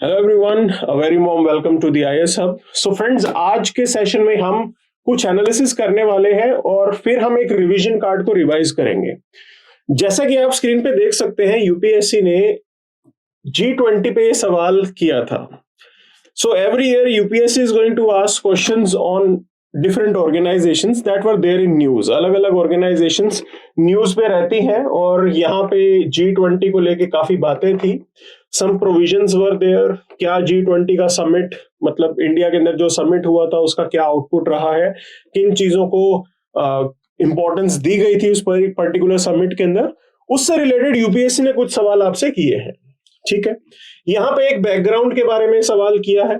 Hello everyone, a very warm welcome to the IAS hub. So friends, आज के session में हम कुछ एनालिसिस करने वाले हैं और फिर हम एक रिवीजन कार्ड को रिवाइज करेंगे। जैसा कि आप स्क्रीन पे देख सकते हैं, यूपीएससी ने G20 पे ये सवाल किया था। So every year UPSC is going to ask questions on different organizations that were there in news। अलग अलग organizations न्यूज पे रहती हैं और यहाँ पे G20 को लेके काफी बातें थी। Some provisions were there। क्या G20 का समिट, मतलब इंडिया के अंदर जो समिट हुआ था उसका क्या आउटपुट रहा है, किन चीजों को इंपॉर्टेंस दी गई थी उस पर्टिकुलर समिट के अंदर, उससे रिलेटेड यूपीएससी ने कुछ सवाल आपसे किए हैं। ठीक है, यहां पे एक बैकग्राउंड के बारे में सवाल किया है।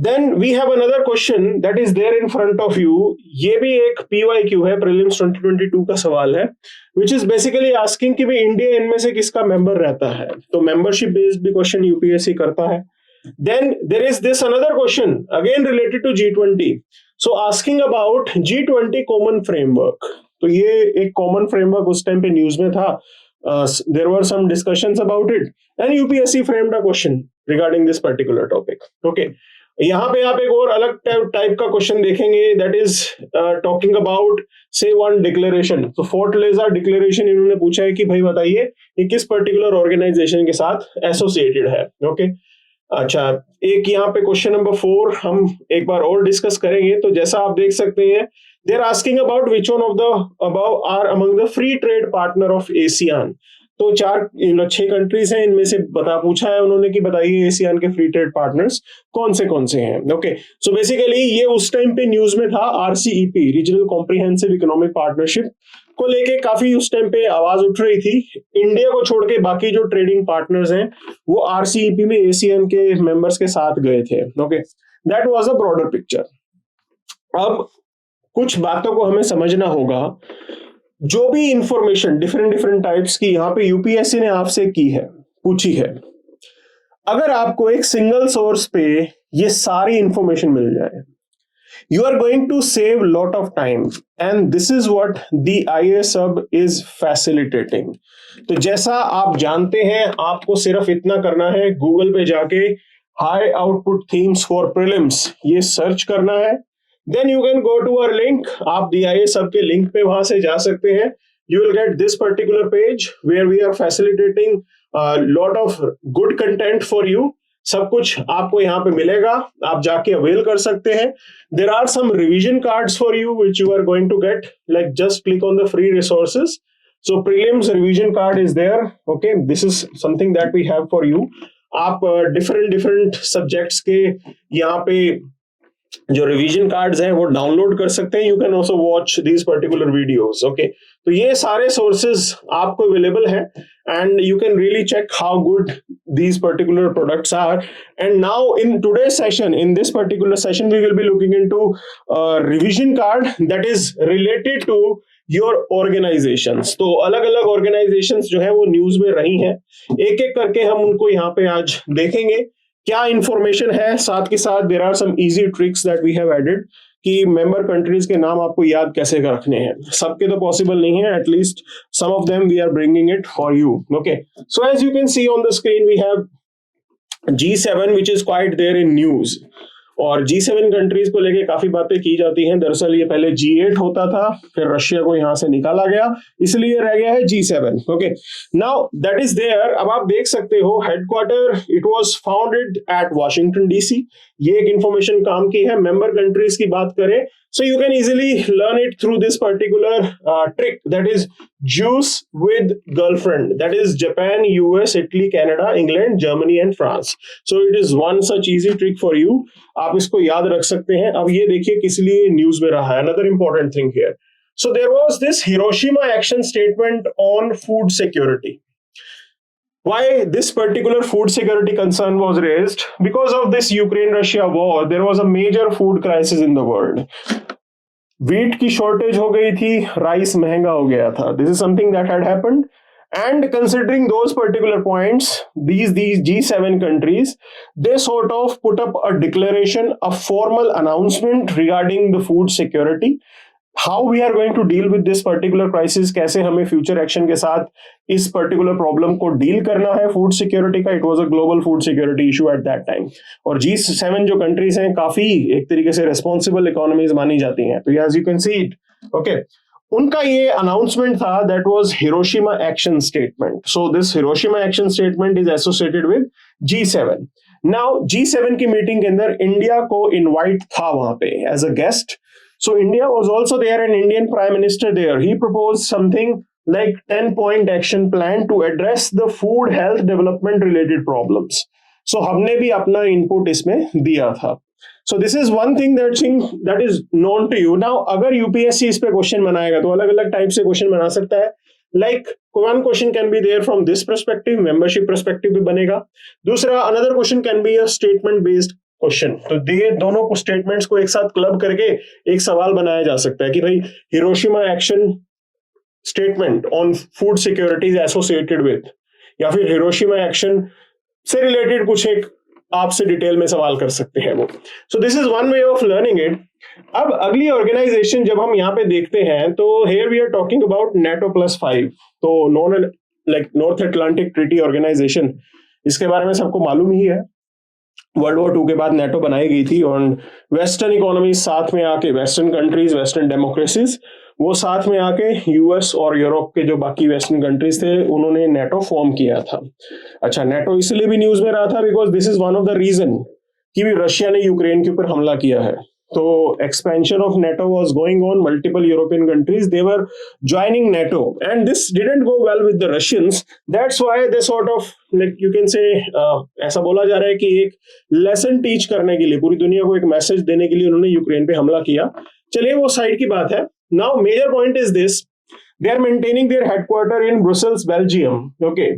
Then we have another question that is there in front of you. ये भी एक पीवाईक्यू है, प्रीलिम्स 2022 का सवाल है, विच इज बेसिकली आस्किंग कि भाई इंडिया इनमें से किसका मेंबर रहता है। तो मेंबरशिप बेस्ड भी क्वेश्चन यूपीएससी करता है। Then there is this another question again related to G20। So asking about G20 common framework. तो ये एक कॉमन फ्रेमवर्क उस टाइम पे न्यूज में था। There were some discussions about it and UPSC framed a question regarding this particular topic। Okay, यहाँ पे आप एक और अलग टाइप का क्वेश्चन देखेंगे, दैट इज टॉकिंग अबाउट से वन डिक्लेरेशन। तो फोर्ट लेजा डिक्लेरेशन इन्होंने पूछा है कि भाई बताइए ये किस पर्टिकुलर ऑर्गेनाइजेशन के साथ एसोसिएटेड है। ओके, अच्छा, एक यहाँ पे क्वेश्चन नंबर 4 हम एक बार और डिस्कस करेंगे। तो जैसा आप देख सकते हैं, they are asking about which one of the above are among the free trade partner of ASEAN. तो 6 कंट्रीज हैं, इनमें से पूछा है उन्होंने कि बताइए एशियान के फ्री ट्रेड पार्टनर्स कौन से हैं। ओके, सो बेसिकली ये उस टाइम पे न्यूज में था। RCEP, regional comprehensive economic partnership को लेके काफी उस टाइम पे आवाज उठ रही थी। इंडिया को छोड़ के बाकी जो ट्रेडिंग पार्टनर्स हैं वो RCEP में एशियन के मेंबर्स के साथ गए थे। Okay, that was a broader picture. अब कुछ बातों को हमें समझना होगा। जो भी इंफॉर्मेशन डिफरेंट टाइप्स की यहाँ पे यूपीएससी ने आपसे की है, पूछी है, अगर आपको एक सिंगल सोर्स पे ये सारी इंफॉर्मेशन मिल जाए, you are going to save lot of time and this is what the IAS Hub is facilitating। तो जैसा आप जानते हैं, आपको सिर्फ इतना करना है, गूगल पे जाके high output themes for prelims ये सर्च करना है। Then you can go to our link. आप दी IAS Hub के लिंक पे वहां से जा सकते हैं। You will get this particular page where we are facilitating lot of good content for you. सब कुछ आपको यहाँ पे मिलेगा, आप जाके अवेल कर सकते हैं। There are some revision cards for you which you are going to get, like just click on the free resources. So prelims revision card is there. Okay, this is something that we have for you. आप different subjects के यहाँ पे जो revision cards हैं वो download कर सकते हैं। You can also watch these particular videos. Okay, तो ये सारे सोर्सेज आपको अवेलेबल हैं and you can really check how good these particular products are। And now in today's session, in this particular session, we will be looking into a revision card that is related to your organizations। तो अलग अलग organizations जो है वो news में रही हैं, एक एक करके हम उनको यहाँ पे आज देखेंगे क्या इंफॉर्मेशन है। साथ के साथ there are some easy tricks that we have added कि मेंबर कंट्रीज के नाम आपको याद कैसे रखने हैं। सबके तो पॉसिबल नहीं है, at least some of them we are bringing it for you. Okay, so as you can see on the screen we have G7 which is quite there in news। और G7 कंट्रीज को लेके काफी बातें की जाती हैं। दरअसल ये पहले G8 होता था, फिर रशिया को यहां से निकाला गया, इसलिए रह गया है G7। Okay, now that is there. अब आप देख सकते हो headquarter, it was founded at Washington DC। ये एक इंफॉर्मेशन काम की है। मेंबर कंट्रीज की बात करें, so you can easily learn it through this particular trick, that is juice with girlfriend, that is Japan, US, Italy, Canada, England, Germany and France। so it is one such easy trick for you। आप इसको याद रख सकते हैं। अब ये देखिए किस लिए न्यूज में रहा है। another important thing here, so there was this Hiroshima action statement on food security। Why this particular food security concern was raised? Because of this Ukraine-Russia war, there was a major food crisis in the world। Wheat की shortage हो गई थी, rice महंगा हो गया था। This is something that had happened, and considering those particular points, these G7 countries, they sort of put up a declaration, a formal announcement regarding the food security। How we are going to deal with this particular crisis, कैसे हमें future action के साथ इस particular problem को deal करना है food security का। It was a global food security issue at that time. और G7 जो कंट्रीज हैं काफी एक तरीके से रेस्पॉन्सिबल इकोनॉमीज मानी जाती हैं, तो as you can see it, okay, उनका ये अनाउंसमेंट था, that was Hiroshima action statement. So this Hiroshima action statement is associated with G7। Now G7 की मीटिंग के अंदर इंडिया को इनवाइट था वहां पे as a guest. So India was also there, and Indian Prime Minister there. He proposed something like 10-point action plan to address the food health development related problems. So हमने भी अपना input इसमें दिया था. So this is one thing that is known to you. Now अगर UPSC इस पे question बनाएगा तो अलग अलग टाइप से क्वेश्चन बना सकता है. Like one question can be there from this perspective, membership perspective भी बनेगा. दूसरा another question can be a statement based question. तो ये दोनों को स्टेटमेंट्स को एक साथ क्लब करके एक सवाल बनाया जा सकता है कि भाई Hiroshima action statement on food security is associated with, या फिर हिरोशिमा एक्शन से रिलेटेड कुछ एक आपसे डिटेल में सवाल कर सकते हैं वो। सो this is one way of learning it. अब अगली ऑर्गेनाइजेशन जब हम यहाँ पे देखते हैं तो here we are talking about NATO+5, तो नॉर्थ अटलांटिक ट्रीटी ऑर्गेनाइजेशन, इसके बारे में सबको मालूम ही है। वर्ल्ड वॉर 2 के बाद नेटो बनाई गई थी और वेस्टर्न इकोनॉमीज साथ में आके, वेस्टर्न कंट्रीज, वेस्टर्न डेमोक्रेसीज, वो साथ में आके यूएस और यूरोप के जो बाकी वेस्टर्न कंट्रीज थे उन्होंने नेटो फॉर्म किया था। अच्छा, नेटो इसलिए भी न्यूज में रहा था because this is one of the reason कि भी रशिया ने यूक्रेन के ऊपर हमला किया है। तो expansion of NATO was going on. Multiple European countries, they were joining NATO, and this didn't go well with the Russians. That's why they sort of, like you can say, ऐसा बोला जा रहा है कि एक लेसन टीच करने के लिए, पूरी दुनिया को एक मैसेज देने के लिए उन्होंने यूक्रेन पे हमला किया। चलिए वो साइड की बात है। Now major point is this: they are maintaining their headquarter in Brussels, Belgium. Okay,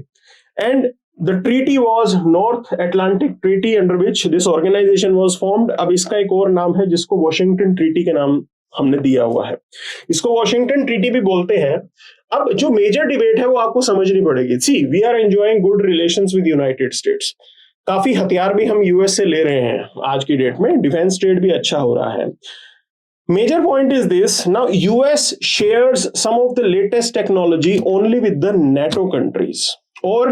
and the treaty was North Atlantic Treaty, under which this organization was formed. अब इसका एक और नाम है जिसको वॉशिंगटन ट्रीटी के नाम हमने दिया हुआ है, इसको वॉशिंगटन ट्रीटी भी बोलते हैं। अब जो मेजर डिबेट है वो आपको समझनी पड़ेगी। See, we are enjoying good relations with United States, काफी हथियार भी हम यूएस से ले रहे हैं आज की डेट में, डिफेंस ट्रेड भी अच्छा हो रहा है। Major point is this: now US shares some of the latest technology only with the NATO countries or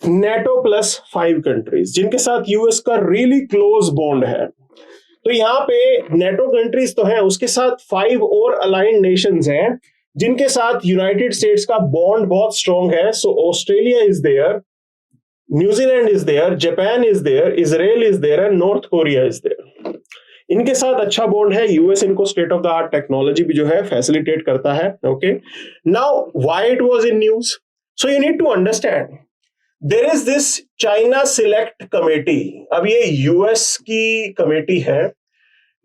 NATO+5 countries, जिनके साथ यूएस का रियली क्लोज बॉन्ड है। तो यहाँ पे नेटो कंट्रीज तो है, उसके साथ 5 और अलाइंड नेशंस हैं जिनके साथ यूनाइटेड स्टेट्स का बॉन्ड बहुत स्ट्रॉन्ग है। So Australia is there, New Zealand is there, Japan is there, Israel is there and North Korea is there. इनके साथ अच्छा बॉन्ड है। यूएस इनको state of the art technology भी जो है फैसिलिटेट करता है। Okay, now why it was in news? So you need to understand there is this China select committee. अब ये यूएस की कमेटी है,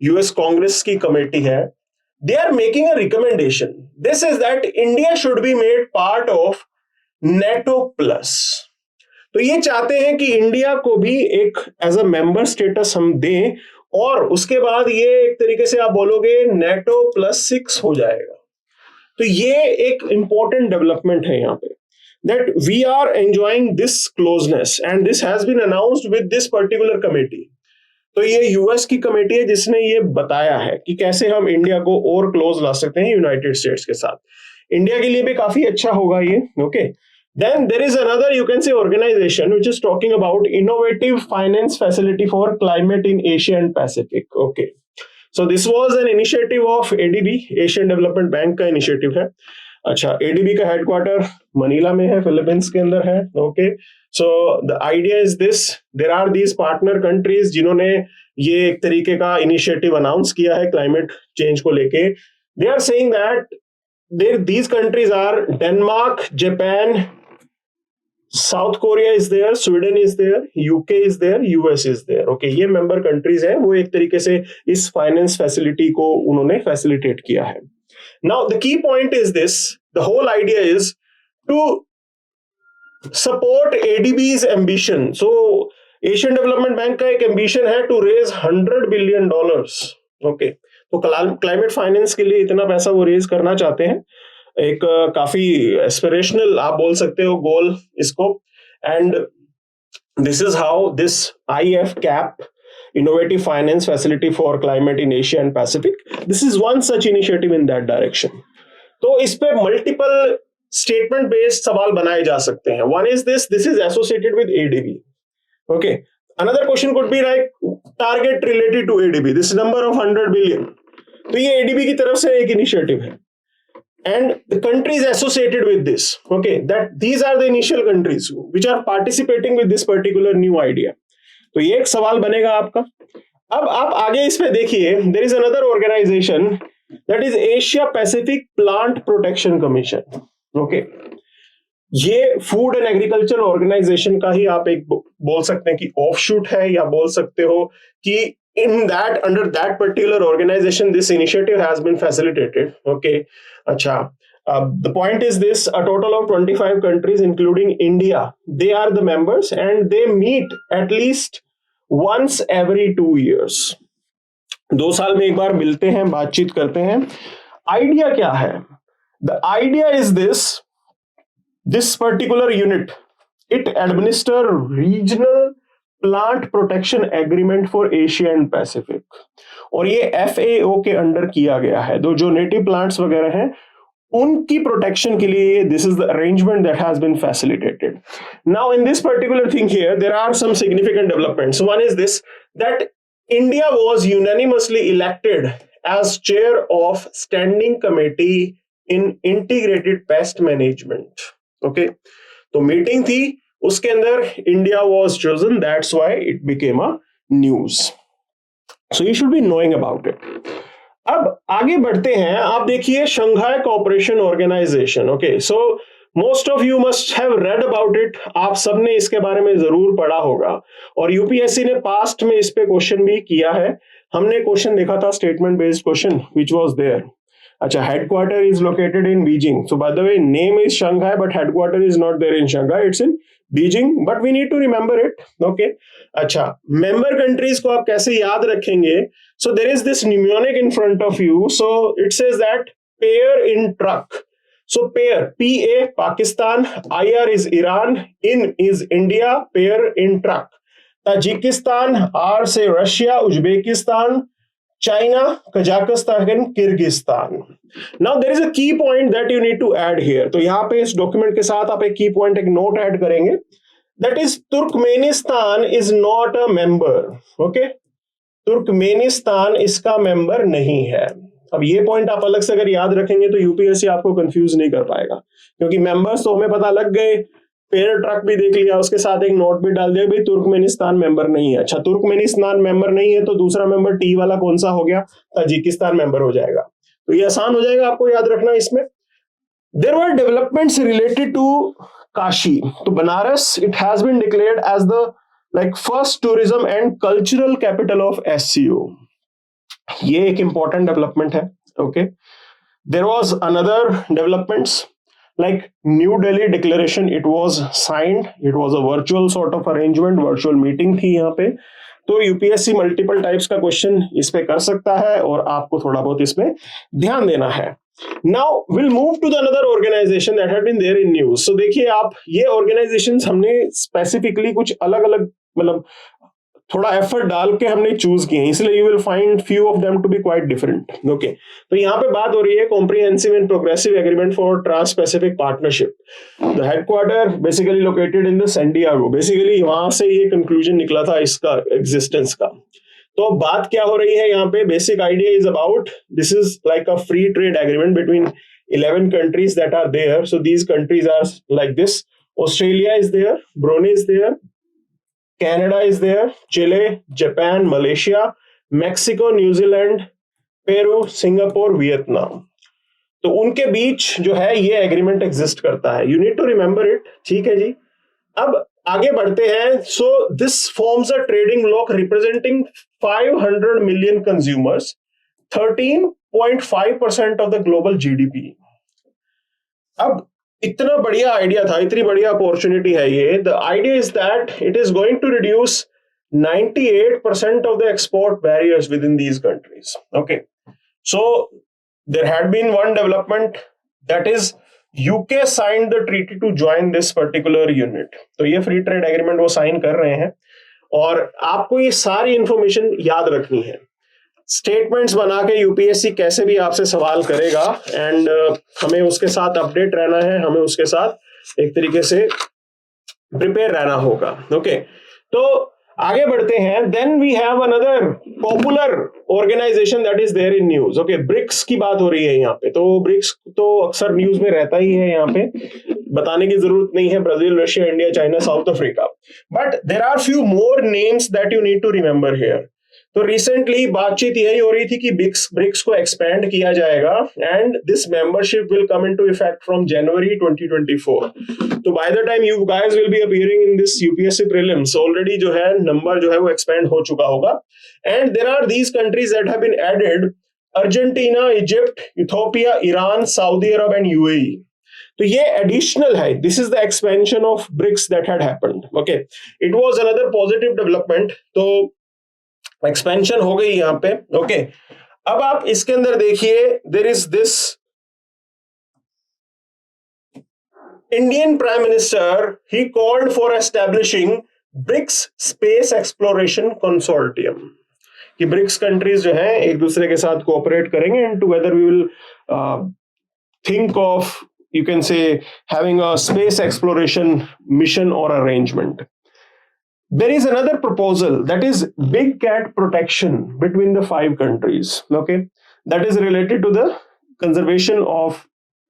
यूएस कांग्रेस की कमेटी है। They are making a recommendation, this is that India should be made part of NATO plus. तो ये चाहते हैं कि इंडिया को भी एक एज अ मेंबर स्टेटस हम दें, और उसके बाद ये एक तरीके से आप बोलोगे NATO+6 हो जाएगा। तो ये एक इंपॉर्टेंट डेवलपमेंट है यहाँ पे, that we are enjoying this closeness and this has been announced with this particular committee. तो ये यूएस की कमेटी है जिसने ये बताया है कि कैसे हम इंडिया को और क्लोज ला सकते हैं यूनाइटेड स्टेट्स के साथ। इंडिया के लिए भी काफी अच्छा होगा ये। Okay, then there is another, you can say, organization which is talking about innovative finance facility for climate in Asia and Pacific. Okay, so this was an initiative of ADB, Asian Development Bank का initiative है। अच्छा, ADB का headquarter Manila में है, Philippines के अंदर है। Okay, so the idea is this, there are these partner countries जिन्होंने ये एक तरीके का इनिशिएटिव अनाउंस किया है क्लाइमेट चेंज को लेके। They are saying that these countries are Denmark, Japan, South Korea is there, Sweden is there, UK is there, US is there. Okay, ये मेंबर कंट्रीज हैं, वो एक तरीके से इस फाइनेंस फैसिलिटी को उन्होंने फैसिलिटेट किया है। Now, the key point is this, the whole idea is to support ADB's ambition. So, Asian Development Bank का एक ambition है to raise $100 billion. Okay, तो climate finance के लिए इतना पैसा वो raise करना चाहते हैं। एक काफी aspirational आप बोल सकते हो goal इसको, and this is how this IF cap innovative finance facility for climate in Asia and Pacific. This is one such initiative in that direction. तो इस पे मल्टीपल स्टेटमेंट बेस्ड सवाल बनाए जा सकते हैं. One is this is associated with ADB. Okay. Another question could be like target related to ADB. This number of 100 billion. तो ये ADB की तरफ से एक इनिशिएटिव है. And the countries associated with this, okay, that these are the initial countries which are participating with this particular new idea. तो ये एक सवाल बनेगा आपका. अब आप आगे इस पे देखिए, there is another organization that is Asia Pacific Plant Protection Commission. Okay, ये फूड एंड एग्रीकल्चर ऑर्गेनाइजेशन का ही आप एक बोल सकते हैं कि ऑफशूट है, या बोल सकते हो कि in that, under that particular organization, this initiative has been facilitated. Okay, acha. The point is this: a total of 25 countries, including India, they are the members, and they meet at least once every 2 years. 2 साल में एक बार मिलते हैं, बातचीत करते हैं. Idea क्या है? The idea is this particular unit, it administer regional plant protection agreement for Asia and Pacific, और ये FAO के अंडर किया गया है. जो नेटिव प्लांट्स वगैरह हैं उनकी प्रोटेक्शन के लिए this is the arrangement that has been facilitated. Now in this particular thing here there are some significant developments. One is this that India was unanimously elected as chair of standing committee in integrated pest management. Okay, तो meeting थी, उसके अंदर India was chosen, that's why it became a news. So you should be knowing about it. अब आगे बढ़ते हैं. आप देखिए Shanghai cooperation organisation. Okay, so most of you must have read about it. आप सबने इसके बारे में जरूर पढ़ा होगा, और यूपीएससी ने पास्ट में इस पे क्वेश्चन भी किया है. हमने क्वेश्चन देखा था statement based question which was there. अच्छा, headquarter is located in Beijing. So by the way, name is Shanghai, but headquarter is not there in Shanghai. It's in Beijing, but we need to remember it. Okay. अच्छा, member countries को आप कैसे याद रखेंगे? So there is this mnemonic in front of you. So it says that pair in truck. So pair, PA Pakistan, IR is Iran, in is India, pair in truck. Tajikistan, R से Russia, Uzbekistan, China, Kazakhstan and Kyrgyzstan. Now there is a key point that you need to add here. तो यहाँ पे इस document के साथ आप एक की पॉइंट, एक नोट ऐड करेंगे. That is Turkmenistan is not a member. Okay, Turkmenistan इसका मेंबर नहीं है. अब ये पॉइंट आप अलग से अगर याद रखेंगे तो यूपीएससी आपको कंफ्यूज नहीं कर पाएगा, क्योंकि मेंबर्स तो हमें पता लग गए, पेयर ट्रक भी देख लिया, उसके साथ एक नोट भी डाल दिया भाई तुर्कमेनिस्तान मेंबर नहीं है. अच्छा, तुर्कमेनिस्तान मेंबर नहीं है तो दूसरा मेंबर टी वाला कौन सा हो गया? ताजिकिस्तान मेंबर हो जाएगा. तो ये आसान हो जाएगा आपको याद रखना. इसमें there were developments related to Kashi. तो Banaras, it has been declared as the like first tourism and cultural capital of SCO. ये एक इंपॉर्टेंट डेवलपमेंट है. Okay, there was another developments like New Delhi Declaration. It was signed. It was a virtual sort of arrangement, virtual meeting थी यहाँ पे. तो UPSC multiple types का question इस पे कर सकता है, और आपको थोड़ा बहुत इसमें ध्यान देना है. Now will move to the another organization that had been there in news. So देखिए आप, ये ऑर्गेनाइजेशंस हमने स्पेसिफिकली कुछ अलग अलग, मतलब थोड़ा एफर्ट डाल के हमने चूज किए हैं, इसलिए you will find few of them to be quite different. Okay, तो यहाँ पे बात हो रही है comprehensive and progressive agreement for trans Pacific partnership. The headquarter basically located in the San Diego. Basically वहां से ये कंक्लूजन निकला था इसका एग्जिस्टेंस का. तो बात क्या हो रही है यहाँ पे? Basic idea is about, this is like a free trade agreement between 11 countries that are there. So these countries are like this: Australia is there, Brunei is there, Canada is there, Chile, Japan, Malaysia, Mexico, New Zealand, Peru, Singapore, Vietnam. तो उनके बीच जो है ये agreement exist करता है. You need to remember it. ठीक है जी. अब आगे बढ़ते हैं. So this forms a trading bloc representing 500 million consumers, 13.5% of the global GDP. अब इतना बढ़िया आइडिया था, इतनी बढ़िया अपॉर्चुनिटी है ये. The idea is that it is going to reduce 98% of the export barriers within these countries. Okay, so there had been one development, that is UK signed the treaty to join this particular unit. तो ये free trade agreement वो sign कर रहे हैं, और आपको ये सारी इंफॉर्मेशन याद रखनी है। स्टेटमेंट्स बना के यूपीएससी कैसे भी आपसे सवाल करेगा एंड हमें उसके साथ अपडेट रहना है, हमें उसके साथ एक तरीके से प्रिपेयर रहना होगा। ओके, तो आगे बढ़ते हैं। Then we have another popular organisation that is there in news. Okay, BRICS की बात हो रही है यहाँ पे, तो ब्रिक्स तो अक्सर न्यूज में रहता ही है, यहाँ पे बताने की जरूरत नहीं है, Brazil, Russia, India, China, South Africa. But there are few more names that you need to remember here. तो रिसेंटली बातचीत यही हो रही थी कि ब्रिक्स को एक्सपेंड किया जाएगा and this membership will come into effect from January 2024। तो by the time you guys will be appearing in this UPSC prelims, already जो है नंबर जो है वो एक्सपेंड हो चुका होगा। And there are these countries that have been added: Argentina, Egypt, Ethiopia, Iran, Saudi Arabia and UAE. तो ये एडिशनल है, this is the expansion of BRICS that had happened. Okay, it was another positive development. तो expansion हो गई यहां पे। Okay, अब आप इसके अंदर देखिए, there is this Indian prime minister, he called for establishing BRICS space exploration consortium, कि ब्रिक्स कंट्रीज जो है एक दूसरे के साथ कोऑपरेट करेंगे and together we will think of, you can say, having a space exploration mission or arrangement. There is another proposal, that is big cat protection between the 5 countries. Okay, that is related to the conservation of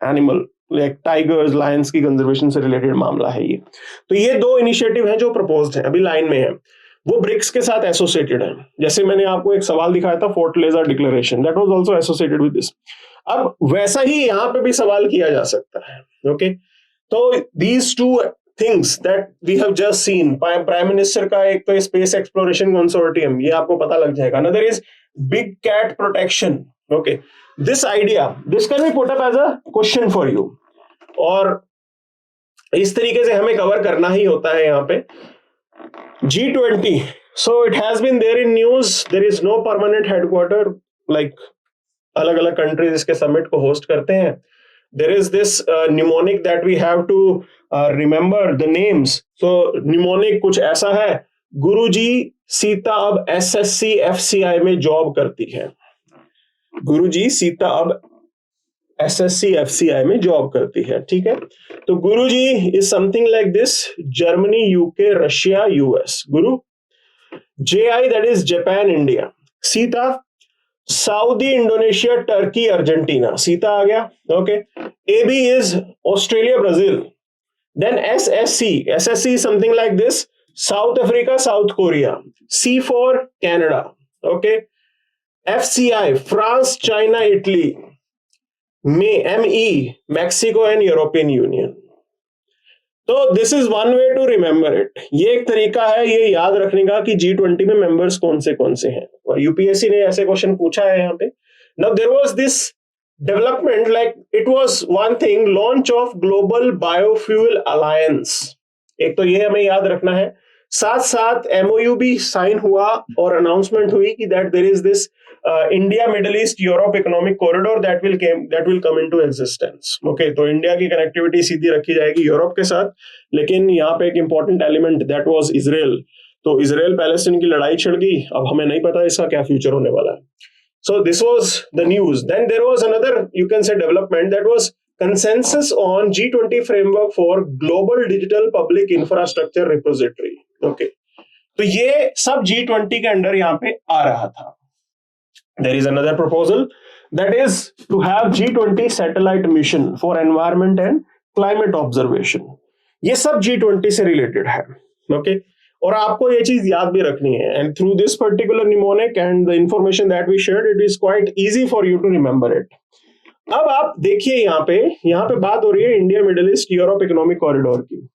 animal, like tigers, lions की conservation से related मामला है ये। तो ये 2 initiative हैं जो proposed हैं, अभी लाइन में है, वो ब्रिक्स के साथ एसोसिएटेड है। जैसे मैंने आपको एक सवाल दिखाया था, फोर्टलेजा declaration, that was also associated with this. अब वैसा ही यहां पे भी सवाल किया जा सकता है। ओके, तो these 2 things that we have just seen, prime minister का एक तो स्पेस एक्सप्लोरेशन कंसोर्टियम, ये आपको पता लग जाएगा। Another is big cat protection. Okay, this idea, this can be put up as a question for you, और इस तरीके से हमें कवर करना ही होता है यहाँ पे। G20, so it has been there in news, there is no permanent headquarter, like अलग अलग कंट्रीज इसके समिट को होस्ट करते हैं। There is this mnemonic that we have to remember the names. So mnemonic कुछ ऐसा है, गुरुजी सीता अब एसएससी एफसीआई में जॉब करती है। गुरुजी सीता अब एसएससी एफसीआई में जॉब करती है, ठीक है। तो Guruji is something like this: Germany, UK, Russia, US. Guru JI, that is Japan, India. Sita Saudi, Indonesia, Turkey, Argentina, Sita आ गया। Okay, AB is Australia, Brazil. Then SSC something like this: South Africa, South Korea. C for Canada. Okay, FCI France, China, Italy. ME Mexico and European Union. तो this is one way to remember it. ये एक तरीका है ये याद रखने का कि G20 में मेंबर्स कौन से हैं, और यूपीएससी ने ऐसे क्वेश्चन पूछा है यहाँ पे। Now there was this development, like it was one thing, launch of global biofuel alliance. एक तो ये हमें याद रखना है, साथ साथ एमओयू भी साइन हुआ और अनाउंसमेंट हुई कि that there is this India Middle East Europe economic corridor that will come into existence. Okay, तो इंडिया की कनेक्टिविटी सीधी रखी जाएगी यूरोप के साथ, लेकिन यहाँ पे एक important element that was Israel. तो इजराइल पैलेस्टीन की लड़ाई छिड़ गई, अब हमें नहीं पता इसका क्या फ्यूचर होने वाला है। So this was the news. Then there was another, you can say, development, that was consensus on G20 framework for global digital public infrastructure repository. Okay, तो ये सब G20 के अंडर यहाँ पे आ रहा था। There is another proposal, that is to have G20 satellite mission for environment and climate observation. ये सब G20 से रिलेटेड है। ओके, और आपको ये चीज याद भी रखनी है, and through this particular mnemonic and the information that we shared, it is quite easy for you to remember it. अब आप देखिए यहाँ पे बात हो रही है India Middle East Europe economic corridor की।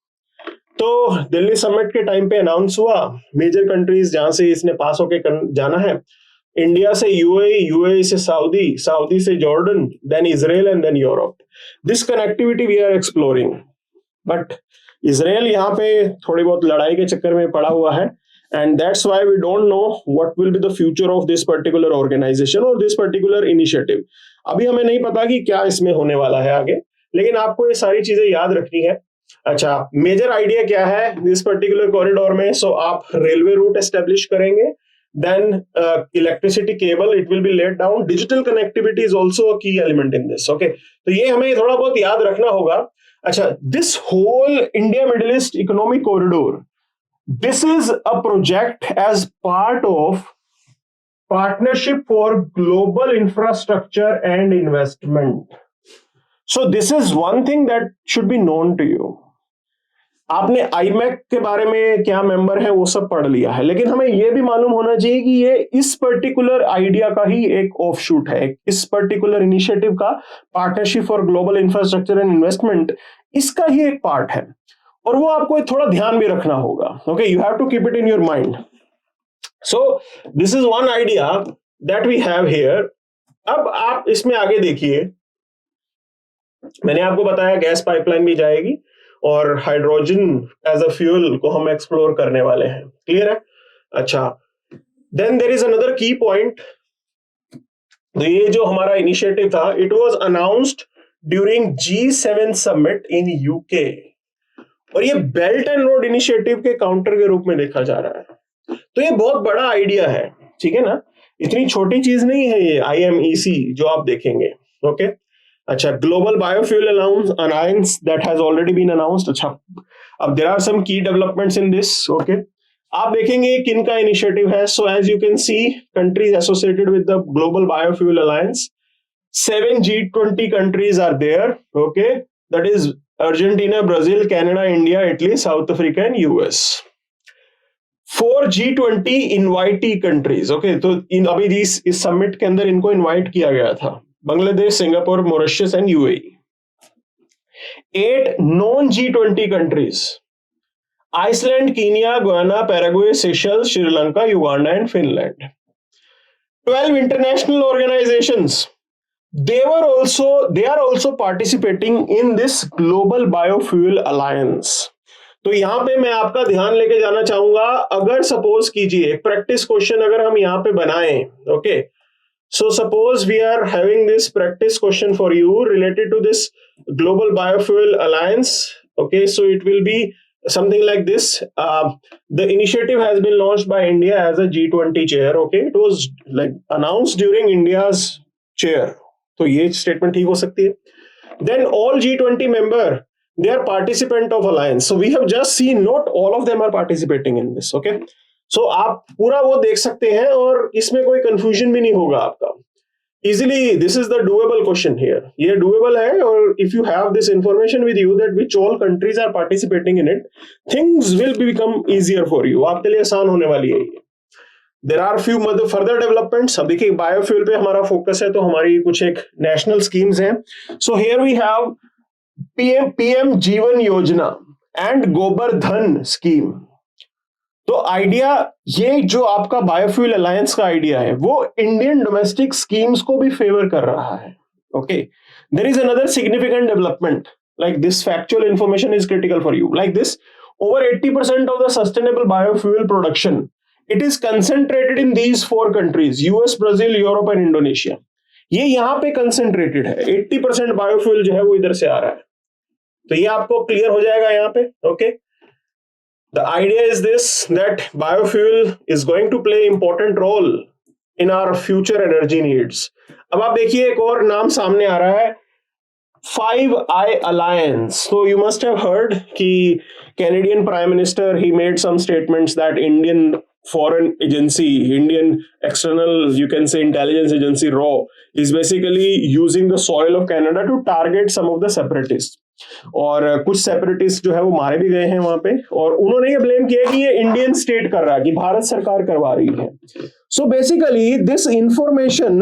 तो दिल्ली समिट के टाइम पे अनाउंस हुआ मेजर कंट्रीज जहां से इसने पास होके जाना है: इंडिया से यूएई, यूएई से सऊदी, सऊदी से Jordan, then Israel and then Europe. This connectivity we are exploring, but Israel यहाँ पे थोड़ी बहुत लड़ाई के चक्कर में पड़ा हुआ है, and that's why we don't know what will be the future of this particular organisation और दिस पर्टिकुलर इनिशिएटिव। अभी हमें नहीं पता कि क्या इसमें होने वाला है आगे, लेकिन आपको ये सारी चीजें याद रखनी है। अच्छा, मेजर आइडिया क्या है इस पर्टिकुलर कॉरिडोर में? सो आप रेलवे रूट एस्टेब्लिश करेंगे, then electricity cable it will be laid down, digital connectivity is also a key element in this. Okay, तो ये हमें थोड़ा बहुत याद रखना होगा। अच्छा, this whole India Middle East economic corridor, this is a project as part of partnership for global infrastructure and investment. So this is one thing that should be known to you. आपने IMEC के बारे में क्या member है वो सब पढ़ लिया है, लेकिन हमें यह भी मालूम होना चाहिए कि ये इस पर्टिकुलर आइडिया का ही एक ऑफशूट है, इस पर्टिकुलर इनिशिएटिव का, partnership for global infrastructure and investment, इसका ही एक पार्ट है, और वो आपको थोड़ा ध्यान भी रखना होगा। Okay, you have to keep it in your mind. So this is one idea that we have here. अब आप इसमें आगे देखिए, मैंने आपको बताया गैस पाइपलाइन भी जाएगी और हाइड्रोजन एज अ फ्यूल को हम एक्सप्लोर करने वाले हैं। क्लियर है? अच्छा, देन देयर इज अनदर की पॉइंट। तो ये जो हमारा इनिशिएटिव था, it was announced during G7 summit in UK, और ये बेल्ट एंड रोड इनिशिएटिव के काउंटर के रूप में देखा जा रहा है। तो ये बहुत बड़ा आइडिया है, ठीक है ना, इतनी छोटी चीज नहीं है ये IMEC जो आप देखेंगे। ओके, अच्छा, global biofuel alliance that has already been announced. अच्छा, अब देयर आर सम की डेवलपमेंट्स इन दिस। ओके, आप देखेंगे किन का इनिशिएटिव है। So as you can see, countries associated with the global biofuel alliance, 7 G20 countries are there. Okay, that is Argentina, Brazil, Canada, India, Italy, South Africa and US. 4 G20 invitee countries. Okay, तो इन अभी इस summit के अंदर इनको invite किया गया था, Bangladesh, Singapore, Mauritius and UAE. 8 non G20 countries, Iceland, Kenya, Guyana, Paraguay, Seychelles, Sri Lanka, Uganda and Finland. 12 international organizations, they are also participating in this global biofuel alliance. तो यहां पे मैं आपका ध्यान लेके जाना चाहूंगा, अगर सपोज कीजिए एक प्रैक्टिस क्वेश्चन अगर हम यहां पे बनाएं। Okay, so suppose we are having this practice question for you related to this global biofuel alliance. Okay, so it will be something like this. The initiative has been launched by India as a G20 chair. Okay, it was like announced during India's chair. तो ये statement ठीक हो सकती है। Then all G20 member, they are participant of alliance. So we have just seen not all of them are participating in this. Okay, so आप पूरा वो देख सकते हैं और इसमें कोई कंफ्यूजन भी नहीं होगा आपका। Easily, this is the doable question here. ये doable है, और if you have this information with you that which all countries are participating in it, things will become easier for you. आपके लिए आसान होने वाली है ये। There are few further developments. अब देखिए बायोफ्यूल पे हमारा फोकस है, तो हमारी कुछ एक नेशनल स्कीम्स हैं। So here we have PM जीवन योजना एंड गोबर धन स्कीम। तो आइडिया, ये जो आपका बायोफ्यूल अलायंस का आइडिया है, वो इंडियन डोमेस्टिक स्कीम्स को भी फेवर कर रहा है। Okay, there is another significant development, like this factual information is critical for you, like this over 80% of the sustainable biofuel production it is concentrated in these 4 countries, US, Brazil, Europe and Indonesia. ये यहाँ पे concentrated है, 80% biofuel जो है वो इधर से आ रहा है। तो ये आपको क्लियर हो जाएगा यहाँ पे। Okay, the idea is this, that biofuel is going to play important role in our future energy needs. अब आप देखिए एक और नाम सामने आ रहा है, 5I Alliance. So you must have heard कि Canadian Prime Minister, he made some statements that Indian foreign agency, Indian external, you can say intelligence agency, RAW, is basically using the soil of Canada to target some of the separatists. और कुछ separatist जो है वो मारे भी गए हैं वहां पे, और उन्होंने ये ब्लेम किया कि ये इंडियन स्टेट कर रहा है, कि भारत सरकार करवा रही है। So basically this information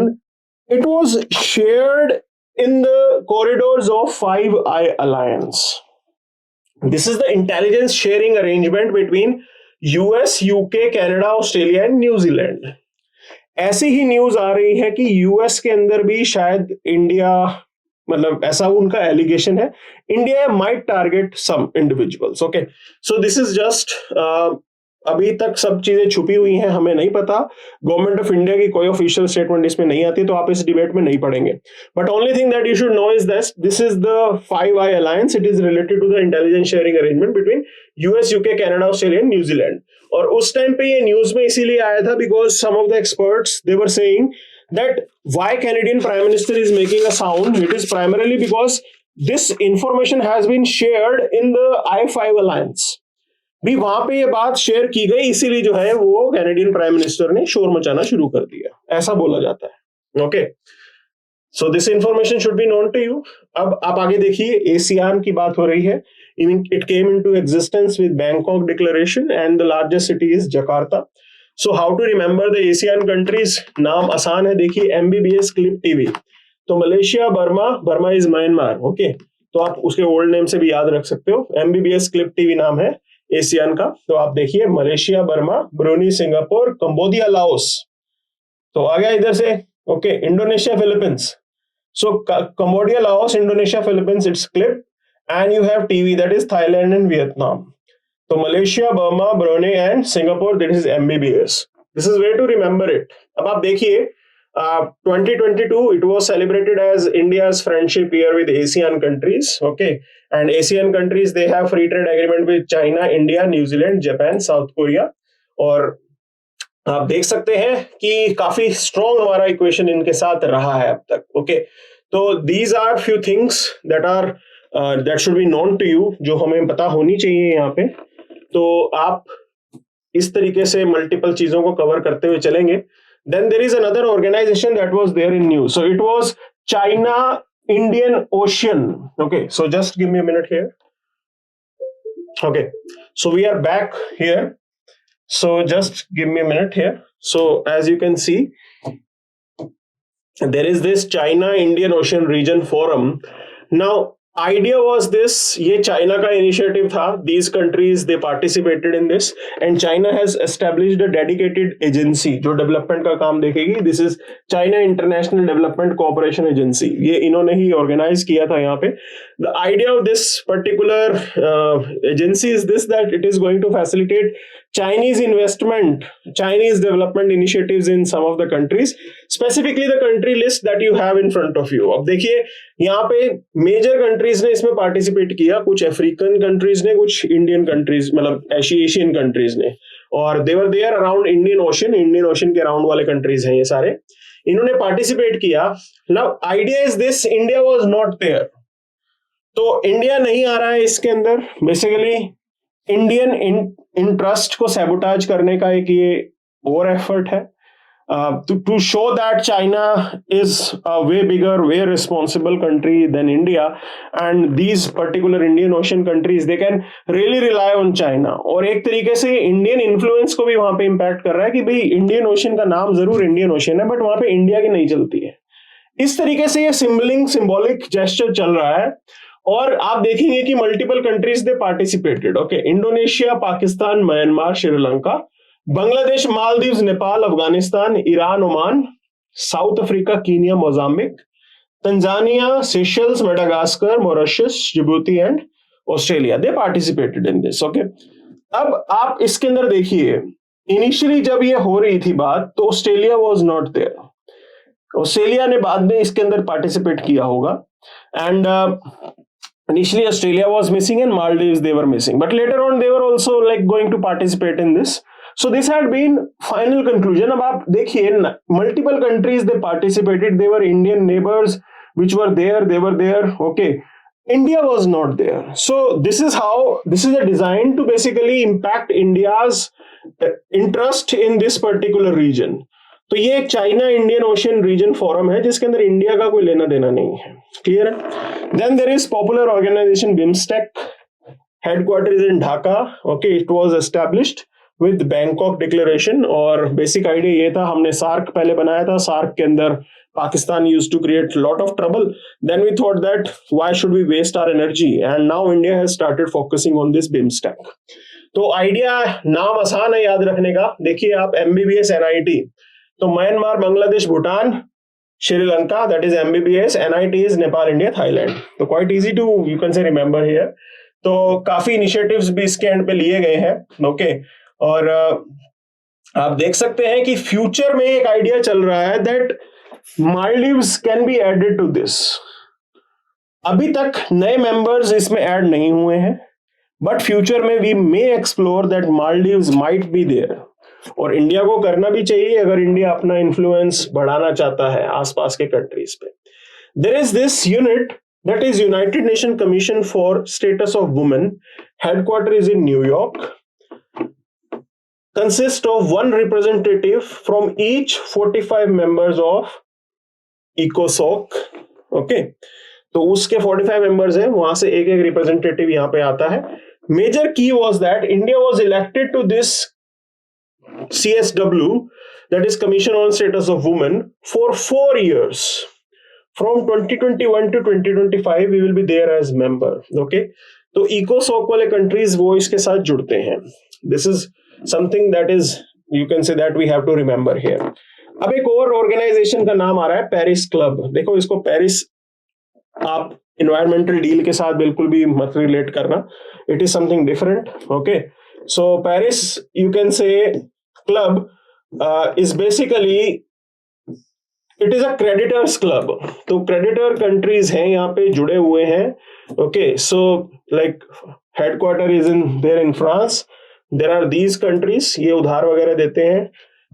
it was shared in the corridors of 5I alliance. This is the intelligence sharing arrangement between US, UK, Canada, Australia and New Zealand. ऐसी ही न्यूज आ रही है कि US के अंदर भी शायद इंडिया, मतलब ऐसा उनका एलिगेशन है, India might target some individuals. Okay, so this is just अभी तक सब चीजें छुपी हुई हैं, हमें नहीं पता, गवर्नमेंट ऑफ इंडिया की कोई ऑफिशियल स्टेटमेंट इसमें नहीं आती, तो आप इस डिबेट में नहीं पढ़ेंगे। But only thing that you should know is this is the 5i alliance, it is related to the intelligence sharing arrangement between US, UK, Canada, Australia and New Zealand. और उस टाइम पे ये न्यूज में इसीलिए आया था because some of the experts they were saying that why Canadian Prime Minister is making a sound, it is primarily because this information has been shared in the I5 alliance। भी वहां पे ये बात share की गई, इसीलिए जो है वो कैनेडियन प्राइम मिनिस्टर ने शोर मचाना शुरू कर दिया, ऐसा बोला जाता है। Okay, so this information should be known to you. अब आप आगे देखिए, एशियान की बात हो रही है। It came into existence with Bangkok declaration and the largest city is Jakarta. So how to remember the ASEAN countries, नाम आसान है, देखिए एमबीबीएस क्लिप टीवी। तो Malaysia, Burma is Myanmar. Okay, तो आप उसके ओल्ड नेम से भी याद रख सकते हो, एमबीबीएस क्लिप टीवी नाम है एशियन का। तो आप देखिए Malaysia, Burma, Brunei, Singapore, Cambodia, Laos. तो आ गया इधर से। Okay, Indonesia, Philippines. So Cambodia, Laos, Indonesia, Philippines, it's clip, and you have TV, that is Thailand and Vietnam. तो Malaysia, Burma, Brunei and Singapore, that is MBBS. This is way to remember it. अब आप देखिए 2022 it was celebrated as India's friendship year with ASEAN countries, okay, and ASEAN countries they have free trade agreement with China, India, New Zealand, Japan, South Korea। और आप देख सकते हैं कि काफी स्ट्रॉन्ग हमारा इक्वेशन इनके साथ रहा है अब तक। ओके, तो these are few things that are that should be known to you, जो हमें पता होनी चाहिए यहाँ पे। तो आप इस तरीके से मल्टीपल चीजों को कवर करते हुए चलेंगे। Then there is another organization that was there in news. So it was China Indian Ocean. Okay, so just give me a minute here. Okay, so we are back here. So just give me a minute here. So as you can see, there is this China Indian Ocean Region Forum. Now, idea was this, ये China का initiative था, these countries they participated in this and China has established a dedicated agency जो development का काम देखेगी। This is China International Development Cooperation Agency, ये इन्होंने ही organise किया था यहाँ पे। The idea of this particular agency is this, that it is going to facilitate Chinese investment, Chinese development initiatives in some of the countries, specifically the country list that you have in front of you। अब देखिए यहाँ पे major countries ने इसमें participate किया, कुछ African countries ने, कुछ इंडियन कंट्रीज, मतलब एशियन कंट्रीज ने, और they were there around Indian Ocean के अराउंड वाले कंट्रीज हैं ये सारे, इन्होंने पार्टिसिपेट किया। Now idea is this, India was not there, तो इंडिया नहीं आ रहा है इसके अंदर। बेसिकली इंडियन इंटरेस्ट को सैबोटाज करने का एक ये और एफर्ट है, to show that China is a way bigger, way responsible country than India, and these particular Indian Ocean countries they can really rely on China। और एक तरीके से इंडियन इन्फ्लुएंस को भी वहां पे इम्पैक्ट कर रहा है कि भाई इंडियन ओशन का नाम जरूर इंडियन ओशन है, बट वहां पे इंडिया की नहीं चलती है। इस तरीके से ये सिंबॉलिक जेस्चर चल रहा है। और आप देखेंगे कि multiple countries they participated. Okay, Indonesia, Pakistan, Myanmar, Sri Lanka, Bangladesh, Maldives, Nepal, Afghanistan, Iran, Oman, south Africa, Kenya, Mozambique, Tanzania, Seychelles, Madagascar, Mauritius, Djibouti and Australia, they participated in this. Okay, अब आप इसके अंदर देखिए, इनिशियली जब ये हो रही थी बात तो Australia was not there. Australia ने बाद में इसके अंदर पार्टिसिपेट किया होगा, and initially Australia was missing and Maldives they were missing, but later on they were also like going to participate in this। So this had been final conclusion। अब आप देखिए multiple countries they participated, they were Indian neighbors which were there, they were there। Okay, India was not there। So this is a design to basically impact India's interest in this particular region। तो ये एक China Indian Ocean region forum है जिसके अंदर India का कोई लेना देना नहीं है। क्लियर है? Then there is popular organisation BIMSTEC, headquarter is in Dhaka. Okay, it was established with Bangkok declaration, और बेसिक आइडिया ये था, हमने सार्क पहले बनाया था, सार्क के अंदर Pakistan used to create lot of trouble, then we thought that why should we waste our energy, and now India has started focusing on this BIMSTEC. तो आइडिया, नाम आसान है याद रखने का, देखिए आप एमबीबीएस एनआईटी, तो Myanmar, Bangladesh, Bhutan, Sri Lanka, that is MBBS, NIT is Nepal, India, Thailand. तो quite easy to you can say remember here. तो काफी इनिशिएटिव्स भी इसके एंड पे लिए गए हैं। ओके, और आप देख सकते हैं कि फ्यूचर में एक आइडिया चल रहा है that Maldives can be added to this. अभी तक नए मेंबर्स इसमें ऐड नहीं हुए हैं, बट फ्यूचर में we may explore that Maldives might be there. और इंडिया को करना भी चाहिए अगर इंडिया अपना इन्फ्लुएंस बढ़ाना चाहता है आसपास के कंट्रीज पे। There is this unit that is United Nation commission for status of women, headquarter is in न्यूयॉर्क, consist of one representative from each 45 members of ECOSOC। Okay, तो उसके 45 मेंबर्स हैं, वहां से एक एक रिप्रेजेंटेटिव यहां पे आता है। Major key was that India was elected to this CSW, that is Commission on Status of Women, for 4 years. From 2021 to 2025 we will be there as member। okay, तो ECOSOC वाले कंट्रीज वो इसके साथ जुड़ते हैं। This is something that is you can say that we have to remember here. अब एक और ऑर्गेनाइजेशन का नाम आ रहा है पेरिस क्लब। देखो इसको पेरिस आप इन्वायरमेंटल डील के साथ बिल्कुल भी मत रिलेट करना, it is something different. Okay, so Paris you can say club is basically it is a creditors club. तो क्रेडिटर कंट्रीज हैं यहाँ पे जुड़े हुए हैं। Okay, so like headquarter is in there in France, there are these countries, ये उधार वगैरह देते हैं,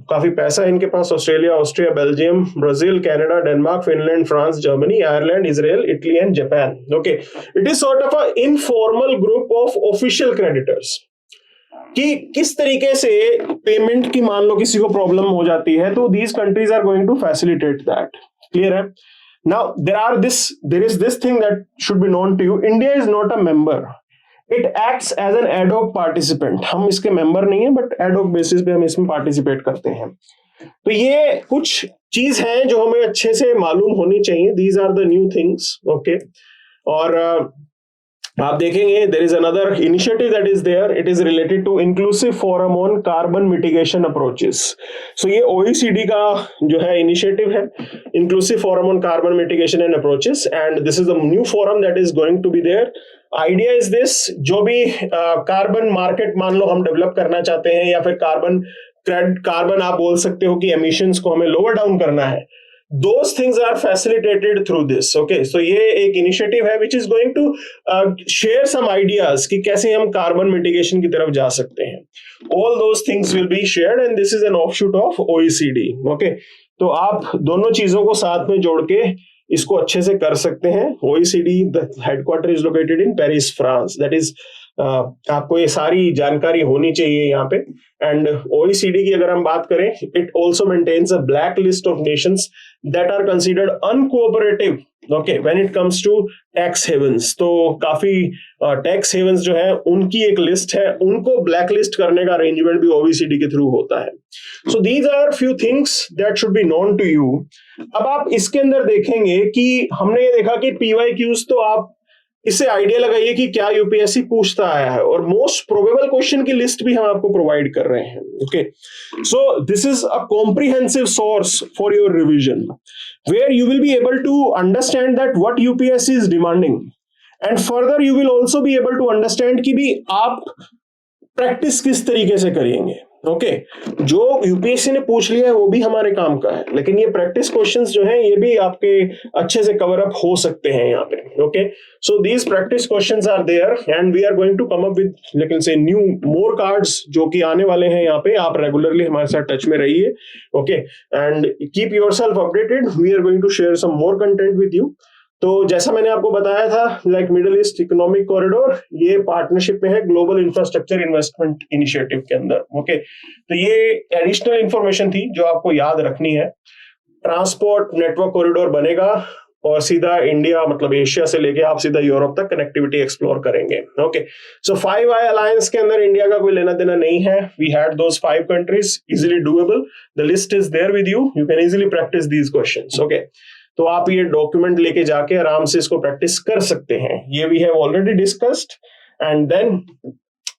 काफी पैसा है इनके पास। Australia, Austria, Belgium, Brazil, Canada, Denmark, Finland, France, Germany, Ireland, Israel, Italy and Japan. Okay, it is sort of a informal group of official creditors कि किस तरीके से पेमेंट की मान लो किसी को प्रॉब्लम हो जाती है तो these countries are going to facilitate that. Clear है? Now there is this thing that should be known to you, India is not a member, it acts as an ad hoc participant. हम इसके member नहीं है but ad hoc basis पे हम इसमें participate करते हैं। तो ये कुछ चीज है जो हमें अच्छे से मालूम होनी चाहिए। These are the new things. Okay, और आप देखेंगे there is another initiative that is there, it is related to inclusive forum on carbon mitigation approaches. So ये OECD का जो है इनिशिएटिव है, inclusive forum on carbon mitigation and approaches, and this is the new forum that is going to be there. Idea is this, जो भी carbon market मान लो हम develop करना चाहते हैं या फिर कार्बन आप बोल सकते हो कि एमिशंस को हमें लोअर डाउन करना है, those things are facilitated through this। okay, so ये एक इनिशिएटिव है which is going to share some ideas कि कैसे हम कार्बन मिटिगेशन की तरफ जा सकते हैं। all those things will be shared and this is an offshoot of OECD। okay, तो आप दोनों चीजों को साथ में जोड़ के इसको अच्छे से कर सकते हैं। OECD the headquarter is located in Paris, France। that is आपको ये सारी जानकारी होनी चाहिए यहाँ पे। एंड OECD की अगर हम बात करें, it also maintains a black list of nations that are considered uncooperative okay when it comes to tax havens. तो काफी टैक्स हेवंस जो है उनकी एक लिस्ट है, उनको ब्लैक लिस्ट करने का अरेंजमेंट भी OECD के थ्रू होता है। So these are few things that should be known to you. अब आप इसके अंदर देखेंगे कि हमने ये देखा कि PYQs तो आप इससे आइडिया लगाइए कि क्या यूपीएससी पूछता आया है, और मोस्ट प्रोबेबल क्वेश्चन की लिस्ट भी हम आपको प्रोवाइड कर रहे हैं। Okay, so this is a comprehensive source for your revision where you will be able to understand that what UPSC is demanding, and further you will also be able to understand कि भी आप practice किस तरीके से करेंगे। Okay, जो UPSC ने पूछ लिया है वो भी हमारे काम का है, लेकिन ये प्रैक्टिस क्वेश्चंस जो हैं ये भी आपके अच्छे से कवर अप हो सकते हैं यहाँ पे। Okay, so these practice questions are there and we are going to come up with लेकिन से न्यू मोर कार्ड्स जो कि आने वाले हैं यहाँ पे। आप रेगुलरली हमारे साथ टच में रहिए। Okay, and keep yourself updated, we are going to share some more content with you. तो जैसा मैंने आपको बताया था, like Middle East economic corridor, ये पार्टनरशिप में है ग्लोबल इंफ्रास्ट्रक्चर इन्वेस्टमेंट इनिशिएटिव के अंदर। ओके, तो ये एडिशनल इंफॉर्मेशन थी जो आपको याद रखनी है। ट्रांसपोर्ट नेटवर्क कॉरिडोर बनेगा और सीधा इंडिया मतलब एशिया से लेके आप सीधा यूरोप तक कनेक्टिविटी एक्सप्लोर करेंगे। ओके, सो 5i अलायंस के अंदर इंडिया का कोई लेना देना नहीं है। We had those 5 countries, easily doable, the list is there with you, you can easily practice these questions. Okay, तो आप ये डॉक्यूमेंट लेके जाके आराम से इसको प्रैक्टिस कर सकते हैं। ये we have already discussed. And then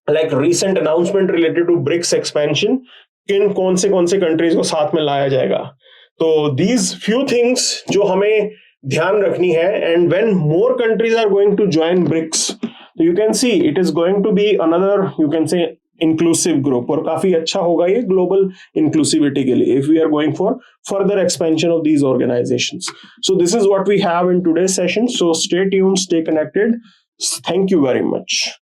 like recent announcement related to BRICS expansion, किन कौन से कंट्रीज को साथ में लाया जाएगा। तो दीज फ्यू थिंग्स जो हमें ध्यान रखनी है, and when more countries are going to join BRICS, तो you can see it is going to be another, you can say inclusive group, और काफी अच्छा होगा ये ग्लोबल इंक्लूसिविटी के लिए, if we are going for further expansion of these organizations. So this is what we have in today's session. So stay tuned, stay connected. Thank you very much.